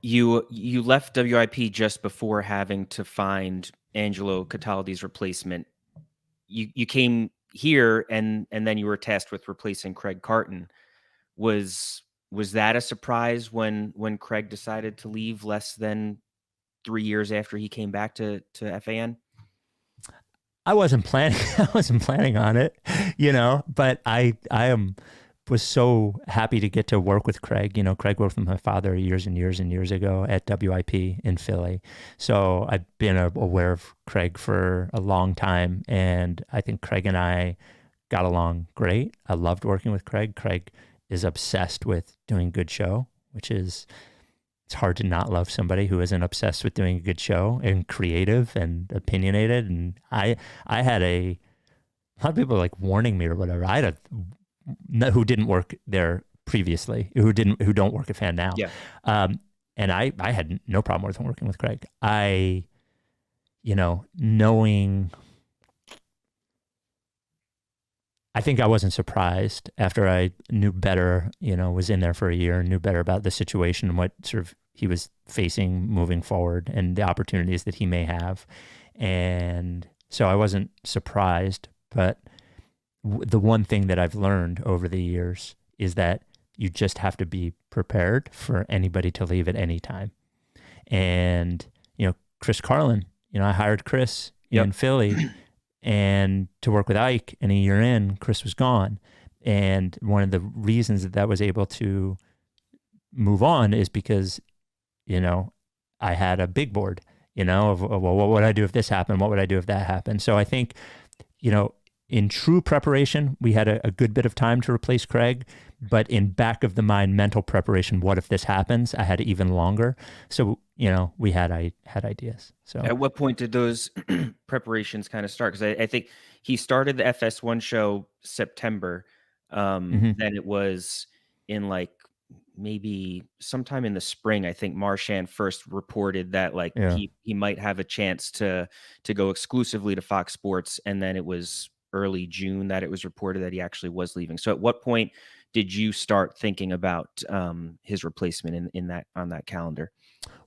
You left WIP just before having to find Angelo Cataldi's replacement. You came here and then you were tasked with replacing Craig Carton. Was that a surprise when Craig decided to leave less than 3 years after he came back to FAN? I wasn't planning. I wasn't planning on it, But was so happy to get to work with Craig. Craig worked with my father years and years and years ago at WIP in Philly. So I've been aware of Craig for a long time, and I think Craig and I got along great. I loved working with Craig. Craig is obsessed with doing a good show, which is it's hard to not love somebody who isn't obsessed with doing a good show and creative and opinionated. And I had a lot of people like warning me or whatever. I had who didn't work there previously, who don't work at FAN now. Yeah. And I had no problem with working with Craig. Knowing, I think I wasn't surprised after I knew better, was in there for a year and knew better about the situation and what sort of he was facing moving forward and the opportunities that he may have. And so I wasn't surprised, but the one thing that I've learned over the years is that you just have to be prepared for anybody to leave at any time. And, Chris Carlin, I hired Chris in Philly and to work with Ike, and a year in, Chris was gone. And one of the reasons that was able to move on is because, I had a big board, of, well, what would I do if this happened? What would I do if that happened? So I think, in true preparation, we had a good bit of time to replace Craig, but in back of the mind, mental preparation, what if this happens? I had even longer. So, we had ideas. So at what point did those preparations kind of start? Because I think he started the FS1 show September. Then it was in like maybe sometime in the spring. I think Marchand first reported that he might have a chance to go exclusively to Fox Sports, and then it was early June that it was reported that he actually was leaving. So at what point did you start thinking about his replacement on that calendar?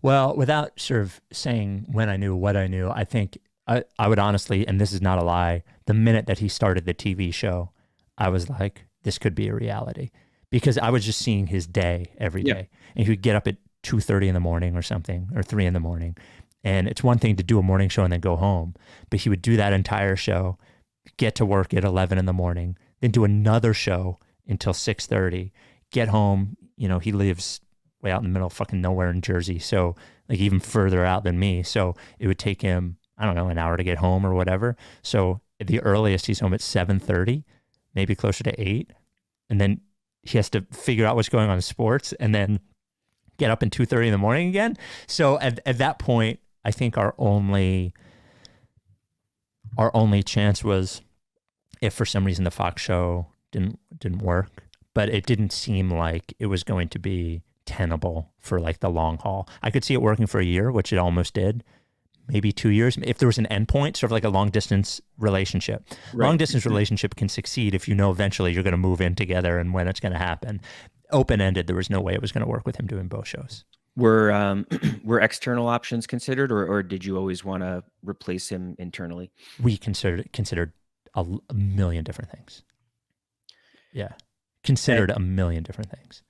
Well, without sort of saying when I knew what I knew, I think I would honestly, and this is not a lie, the minute that he started the TV show, I was like, this could be a reality, because I was just seeing his day every day. And he would get up at 2:30 in the morning or something, or 3 in the morning. And it's one thing to do a morning show and then go home, but he would do that entire show, get to work at 11 in the morning, then do another show until 6:30, get home. He lives way out in the middle of fucking nowhere in Jersey. So like even further out than me. So it would take him, I don't know, an hour to get home or whatever. So at the earliest he's home at 7:30, maybe closer to 8. And then he has to figure out what's going on in sports and then get up at 2:30 in the morning again. So at that point, I think our only chance was if for some reason the Fox show didn't work, but it didn't seem like it was going to be tenable for like the long haul. I could see it working for a year, which it almost did, maybe 2 years. If there was an endpoint, sort of like a long distance relationship. Right. Long distance relationship can succeed if eventually you're going to move in together and when it's going to happen. Open-ended, there was no way it was going to work with him doing both shows. Were external options considered, or did you always want to replace him internally? We considered a million different things. Yeah. Considered a million different things.